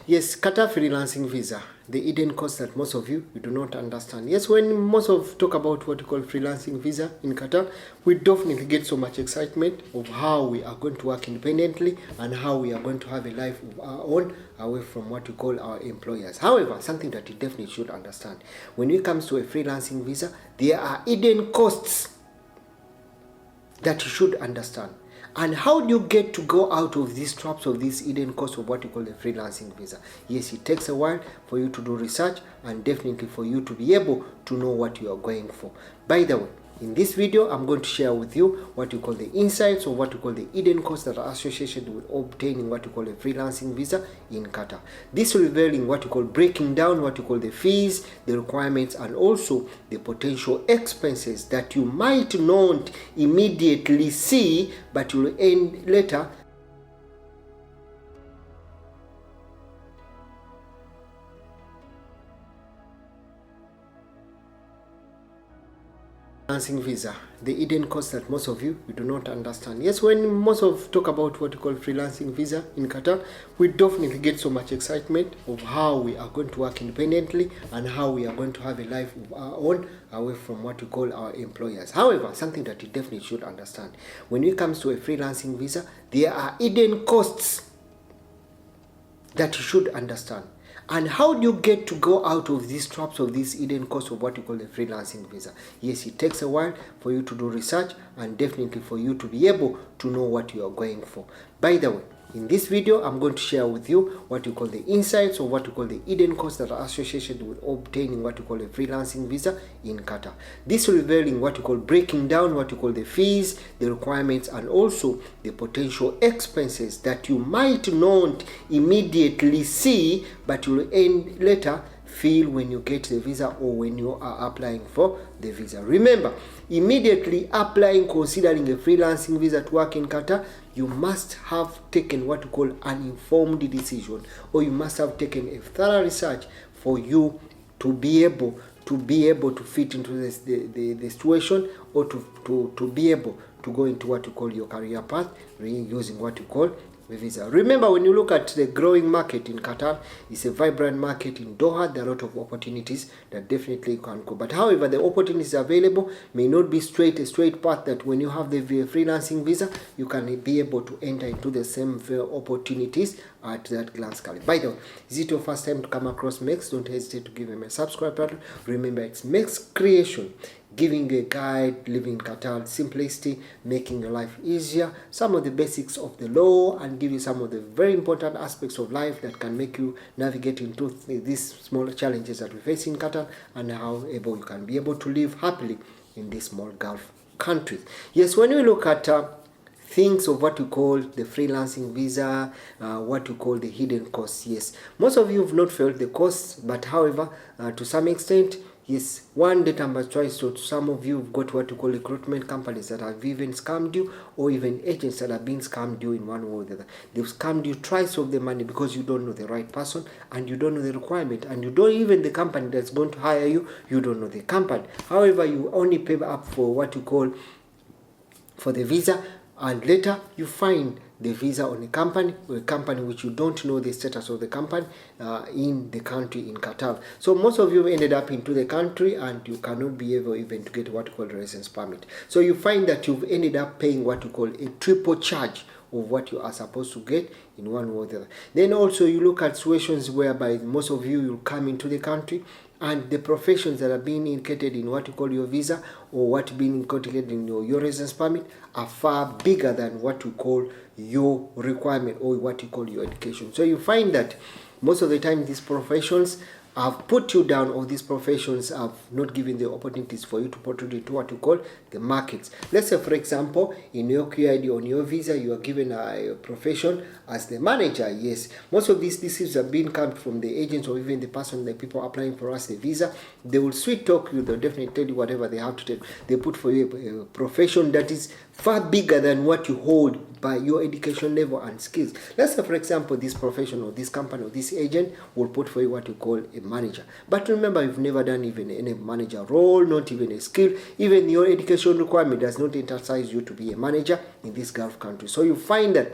Yes, Qatar freelancing visa, the hidden cost that most of you do not understand. Yes, when most of talk about what we call freelancing visa in Qatar, we definitely get so much excitement of how we are going to work independently and how we are going to have a life of our own away from what we call our employers. However, something that you definitely should understand, when it comes to a freelancing visa, there are hidden costs that you should understand. And how do you get to go out of these traps of this hidden cost of what you call the freelancing visa? Yes, it takes a while for you to do research and definitely for you to be able to know what you are going for. By the way, in this video, I'm going to share with you what you call the insights or what you call the hidden costs that are associated with obtaining what you call a freelancing visa in Qatar. This will reveal in what you call breaking down what you call the fees, the requirements, and also the potential expenses that you might not immediately see, but you will end later freelancing visa, the hidden cost that most of you do not understand. Yes, when most of talk about what we call freelancing visa in Qatar, we definitely get so much excitement of how we are going to work independently and how we are going to have a life of our own away from what we call our employers. However, something that you definitely should understand, when it comes to a freelancing visa, there are hidden costs that you should understand. And how do you get to go out of these traps of this hidden cost of what you call the freelancing visa? Yes, it takes a while for you to do research and definitely for you to be able to know what you are going for. By the way, in this video, I'm going to share with you what you call the insights or what you call the hidden costs that are associated with obtaining what you call a freelancing visa in Qatar. This will reveal in what you call breaking down what you call the fees, the requirements, and also the potential expenses that you might not immediately see, but you will end later feel when you get the visa or when you are applying for the visa. Remember, immediately applying, considering a freelancing visa to work in Qatar, you must have taken what you call an informed decision, or you must have taken a thorough research for you to be able to fit into the situation, or to be able to go into what you call your career path using what you call the visa. Remember, when you look at the growing market in Qatar, it's a vibrant market in Doha. There are a lot of opportunities that definitely can go. But however, the opportunities available may not be a straight path that when you have the freelancing visa, you can be able to enter into the same opportunities at that glance. By the way, is it your first time to come across Mex? Don't hesitate to give him a subscribe button. Remember, it's Mex Creation, giving a guide, living in Qatar, simplicity, making your life easier, some of the basics of the law, and give you some of the very important aspects of life that can make you navigate into these small challenges that we face in Qatar, and how you can be able to live happily in these small Gulf countries. Yes, when we look at things of what you call the freelancing visa, what you call the hidden costs, yes, most of you have not felt the costs, but however, to some extent, yes, one data must try. So some of you have got what you call recruitment companies that have even scammed you, or even agents that have been scammed you in one way or the other. They've scammed you twice of the money because you don't know the right person, and you don't know the requirement, and you don't even the company that's going to hire you, you don't know the company. However, you only pay up for what you call for the visa, and later you find the visa on a company which you don't know the status of the company in the country in Qatar. So most of you ended up into the country and you cannot be able even to get what you call the residence permit. So you find that you've ended up paying what you call a triple charge of what you are supposed to get in one way or the other. Then also you look at situations whereby most of you will come into the country, and the professions that are being indicated in what you call your visa or what being indicated in your residence permit are far bigger than what you call your requirement or what you call your education. So you find that most of the time these professions have put you down, or these professions have not given the opportunities for you to portray to what you call the markets. Let's say, for example, in your QID on your visa, you are given a profession as the manager. Yes, most of these decisions have been come from the agents or even the person, the people applying for us the visa. They will sweet talk you, they'll definitely tell you whatever they have to tell. They put for you a profession that is far bigger than what you hold by your education level and skills. Let's say, for example, this profession or this company or this agent will put for you what you call a manager. But remember, you've never done even any manager role, not even a skill. Even your education requirement does not emphasize you to be a manager in this Gulf country. So you find that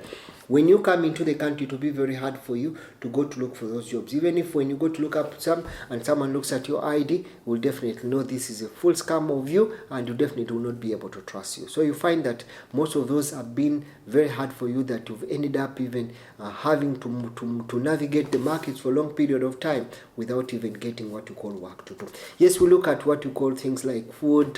when you come into the country, it will be very hard for you to go to look for those jobs. Even if when you go to look up some and someone looks at your ID, will definitely know this is a full scam of you, and you definitely will not be able to trust you. So you find that most of those have been very hard for you, that you've ended up even having to navigate the markets for a long period of time without even getting what you call work to do. Yes, we look at what you call things like food,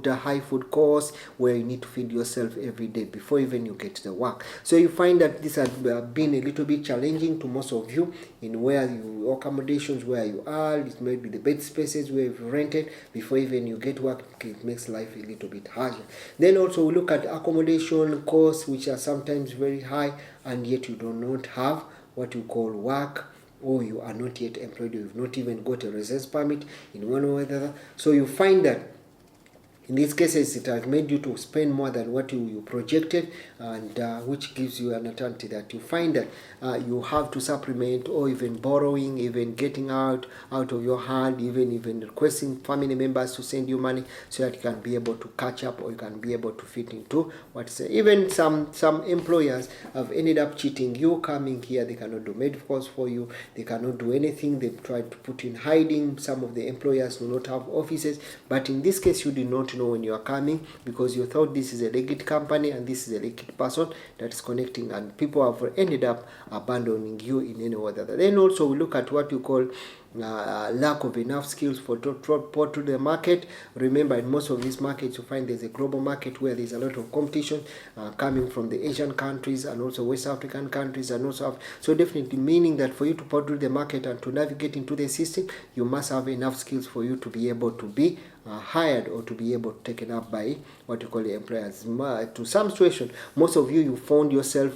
high food costs, where you need to feed yourself every day before even you get the work. So you find that this has been a little bit challenging to most of you in where you accommodations where you are. It may be the bed spaces where you've rented before even you get work. It makes life a little bit harder. Then also we look at accommodation costs, which are sometimes very high, and yet you do not have what you call work, or you are not yet employed, or you've not even got a residence permit in one way or the other. So you find that in these cases, it has made you to spend more than what you projected, and which gives you an alternative that you find that you have to supplement, or even borrowing, even getting out of your hand, even requesting family members to send you money so that you can be able to catch up, or you can be able to fit into what's even some employers have ended up cheating you. Coming here, they cannot do medicals for you, they cannot do anything. They've tried to put in hiding. Some of the employers do not have offices, but in this case you did not know when you are coming, because you thought this is a legit company and this is a legit person that is connecting, and people have ended up abandoning you in any way or the other. Then also we look at what you call lack of enough skills for to the market. Remember, in most of these markets you find there's a global market where there's a lot of competition coming from the Asian countries and also West African countries, and also so definitely meaning that for you to to the market and to navigate into the system, you must have enough skills for you to be able to be hired, or to be able to taken up by what you call the employers. To some situation, most of you found yourself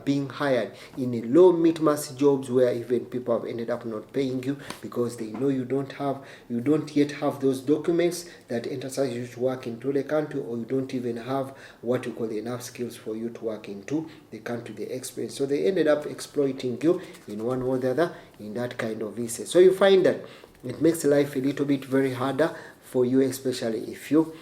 being hired in a low mid-mass jobs where even people have ended up not paying you because they know you don't yet have those documents that entitle you to work into the country, or you don't even have what you call enough skills for you to work into the country, the experience. So they ended up exploiting you in one or the other in that kind of visa. So you find that it makes life a little bit very harder for you, especially if you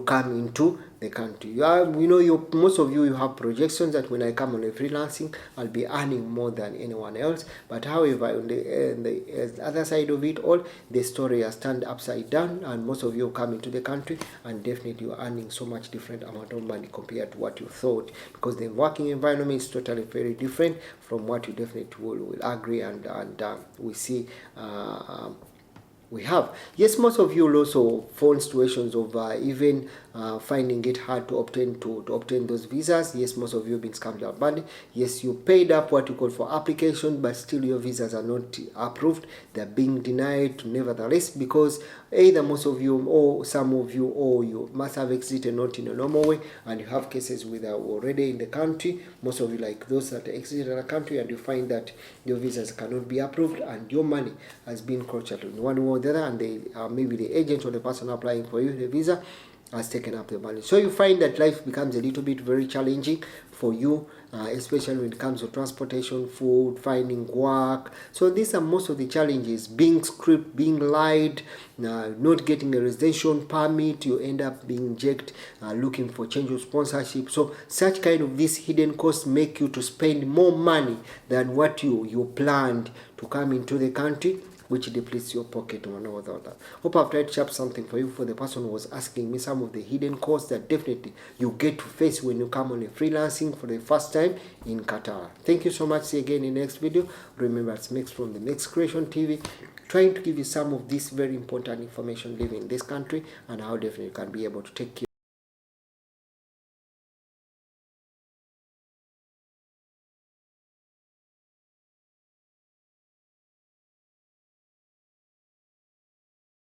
come into the country. Most of you have projections that when I come on a freelancing, I'll be earning more than anyone else. But however, on the other side of it all, the story has turned upside down, and most of you come into the country and definitely you're earning so much different amount of money compared to what you thought, because the working environment is totally very different from what you definitely will agree and we see. We have. Yes, most of you will also find situations of even finding it hard to obtain those visas. Yes, most of you have been scammed out money. Yes, you paid up what you call for application, but still your visas are not approved. They're being denied nevertheless, because either most of you or some of you, or you must have exited not in a normal way, and you have cases where they're already in the country. Most of you, like those that exited the country, and you find that your visas cannot be approved and your money has been crushed in one way or the other, and they maybe the agent or the person applying for you the visa has taken up the money. So you find that life becomes a little bit very challenging for you, especially when it comes to transportation, food, finding work. So these are most of the challenges: being scripted, being lied, not getting a residential permit. You end up being rejected, looking for change of sponsorship. So such kind of these hidden costs make you to spend more money than what you planned to come into the country, which depletes your pocket one or the other. Hope I've tried to sharp something for you. For the person who was asking me some of the hidden costs that definitely you get to face when you come on a freelancing for the first time in Qatar. Thank you so much. See you again in the next video. Remember, it's Mex from the Mexcreationtv, trying to give you some of this very important information living in this country and how definitely you can be able to take care